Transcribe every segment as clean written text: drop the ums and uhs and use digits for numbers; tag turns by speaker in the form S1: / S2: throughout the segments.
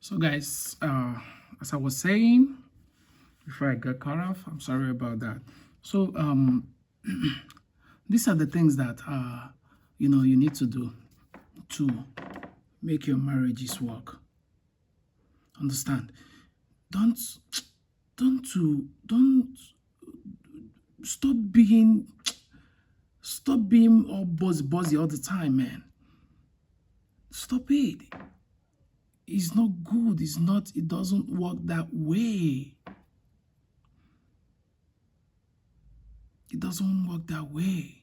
S1: So guys, as I was saying before I got cut off, I'm sorry about that. So these are the things that you need to do to make your marriages work. Understand? Don't don't stop being all buzzy all the time, man. Stop it. It's not good. It doesn't work that way. It doesn't work that way.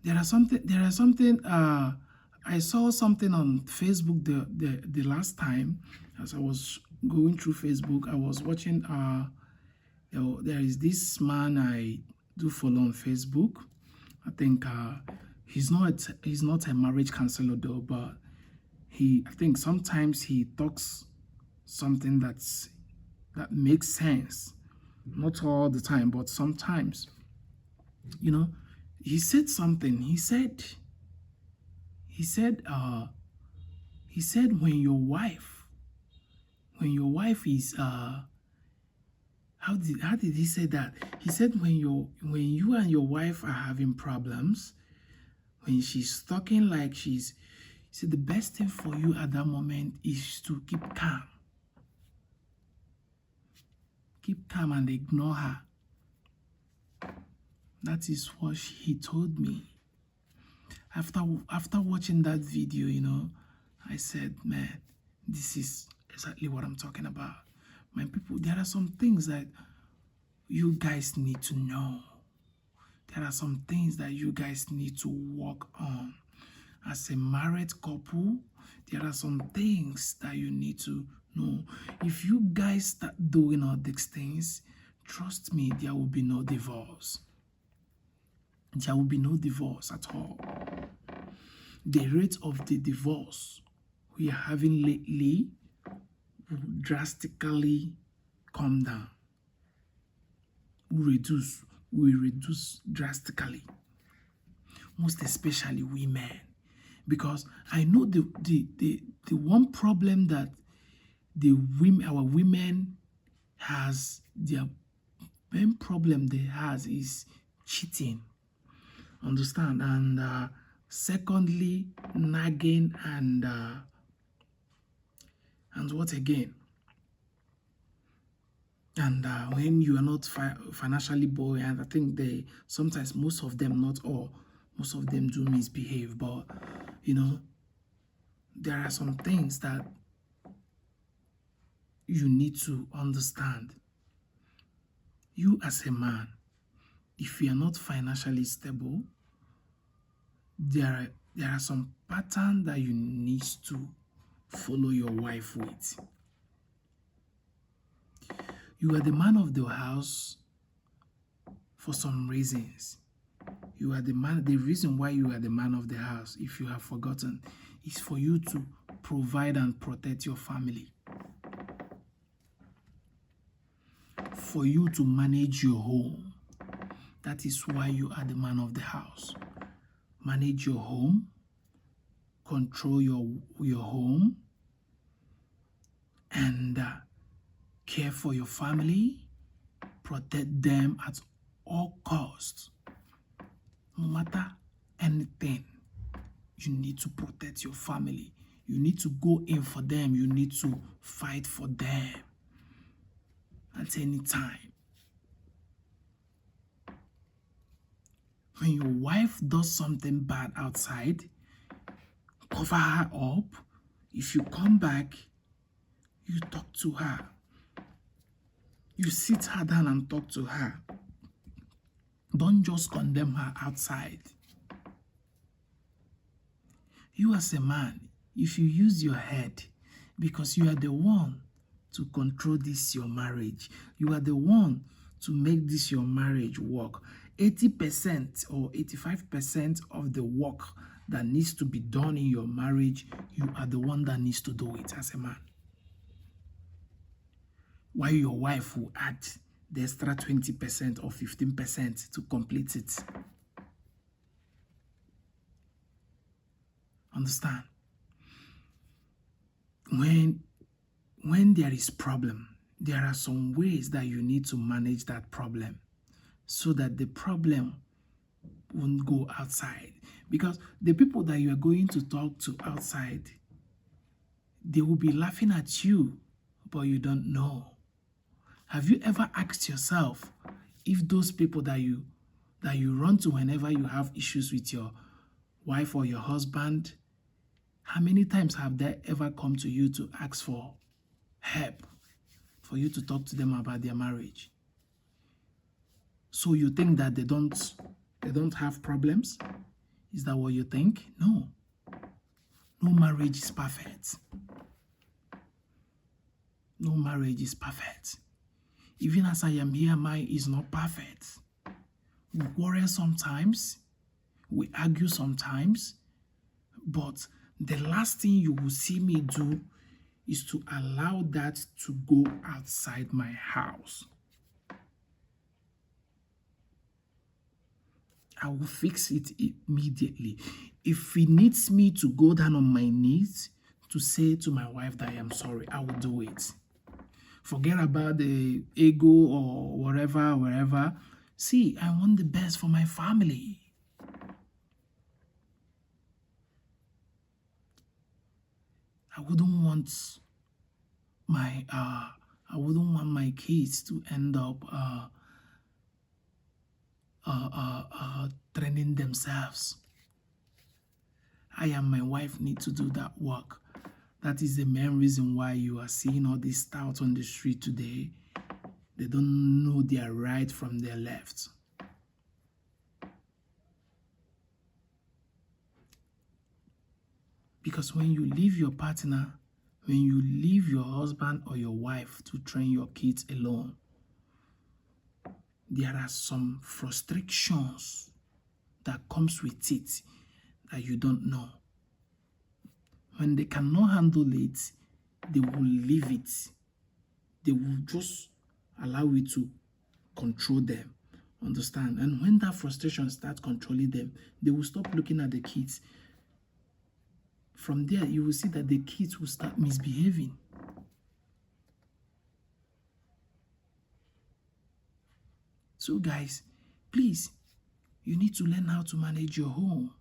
S1: There are something I saw something on Facebook the last time as I was going through Facebook. I was watching there is this man I do follow on Facebook. I think he's not a marriage counselor though, but I think sometimes he talks something that makes sense. Not all the time, but sometimes. He said something. He said when your wife is how did he say that? He said when you and your wife are having problems, when she's talking like he said the best thing for you at that moment is to keep calm. Keep calm and ignore her. That is what he told me. After watching that video, I said, man, this is exactly what I'm talking about. My people, there are some things that you guys need to know. There are some things that you guys need to work on. As a married couple, there are some things that you need to know. If you guys start doing all these things, trust me, there will be no divorce. There will be no divorce at all. The rate of the divorce we are having lately will drastically come down. Will reduce drastically. Most especially women. Because I know the one problem that our women has, their main problem they has is cheating. Understand? And secondly, nagging and what again? And when you are not financially buoyant, I think sometimes most of them, not all, most of them do misbehave. But there are some things that you need to understand. You as a man, if you are not financially stable, there are some patterns that you need to follow your wife with. You are the man of the house for some reasons. You are the man. The reason why you are the man of the house, if you have forgotten, is for you to provide and protect your family. For you to manage your home. That is why you are the man of the house. Manage your home, control your home, and care for your family, protect them at all costs. No matter anything, you need to protect your family. You need to go in for them. You need to fight for them at any time. When your wife does something bad outside, cover her up. If you come back, you talk to her. You sit her down and talk to her. Don't just condemn her outside. You as a man, if you use your head, because you are the one to control this your marriage, you are the one to make this your marriage work. 80% or 85% of the work that needs to be done in your marriage, you are the one that needs to do it as a man. While your wife will add the extra 20% or 15% to complete it. Understand? when there is problem, there are some ways that you need to manage that problem so that the problem won't go outside. Because the people that you are going to talk to outside, they will be laughing at you, but you don't know. Have you ever asked yourself if those people that you run to whenever you have issues with your wife or your husband, how many times have they ever come to you to ask for help, for you to talk to them about their marriage? So you think that they don't have problems? Is that what you think? No. No marriage is perfect. No marriage is perfect. Even as I am here, mine is not perfect. We quarrel sometimes, we argue sometimes, but the last thing you will see me do is to allow that to go outside my house. I will fix it immediately. If it needs me to go down on my knees to say to my wife that I am sorry, I will do it. Forget about the ego or wherever. See, I want the best for my family. I wouldn't want my kids to end up training themselves. I and my wife need to do that work. That is the main reason why you are seeing all these touts on the street today. They don't know their right from their left. Because when you leave your partner, when you leave your husband or your wife to train your kids alone, there are some frustrations that comes with it that you don't know. When they cannot handle it, they will leave it. They will just allow it to control them. Understand? And when that frustration starts controlling them, they will stop looking at the kids. From there, you will see that the kids will start misbehaving. So guys, please, you need to learn how to manage your home.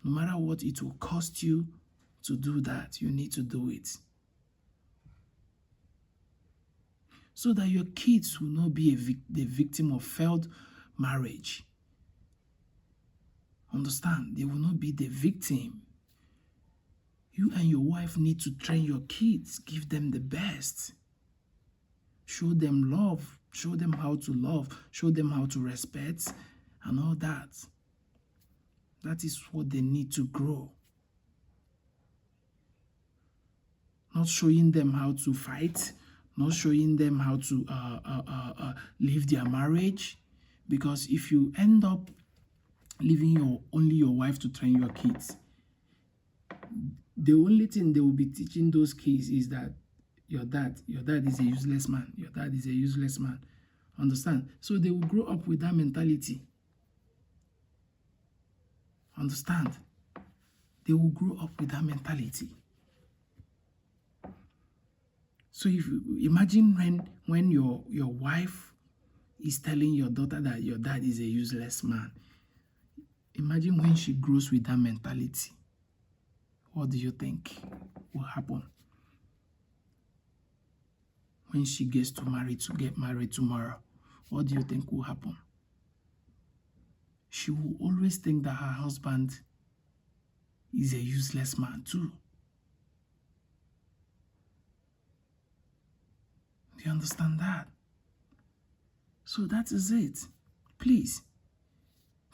S1: No matter what it will cost you to do that, you need to do it. So that your kids will not be the victim of failed marriage. Understand? They will not be the victim. You and your wife need to train your kids, give them the best. Show them love, show them how to love, show them how to respect, and all that. That is what they need to grow. Not showing them how to fight, not showing them how to leave their marriage. Because if you end up leaving only your wife to train your kids, the only thing they will be teaching those kids is that your dad is a useless man. Your dad is a useless man. Understand? So they will grow up with that mentality. Understand? They will grow up with that mentality. So if you imagine when your wife is telling your daughter that your dad is a useless man, imagine when she grows with that mentality. What do you think will happen? When she gets get married tomorrow, what do you think will happen? She will always think that her husband is a useless man too. Do you understand that? So that is it. Please,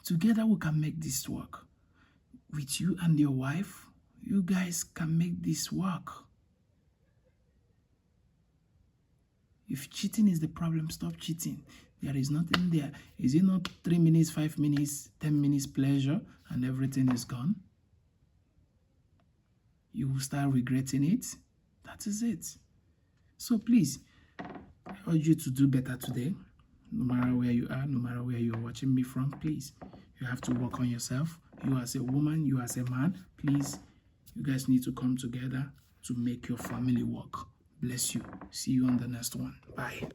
S1: together we can make this work. With you and your wife, you guys can make this work. If cheating is the problem, stop cheating. There is nothing there. Is it not 3 minutes, 5 minutes, 10 minutes pleasure and everything is gone? You will start regretting it. That is it. So please, I urge you to do better today. No matter where you are, no matter where you're watching me from, please, you have to work on yourself. You as a woman, you as a man, please, you guys need to come together to make your family work. Bless you. See you on the next one. Bye.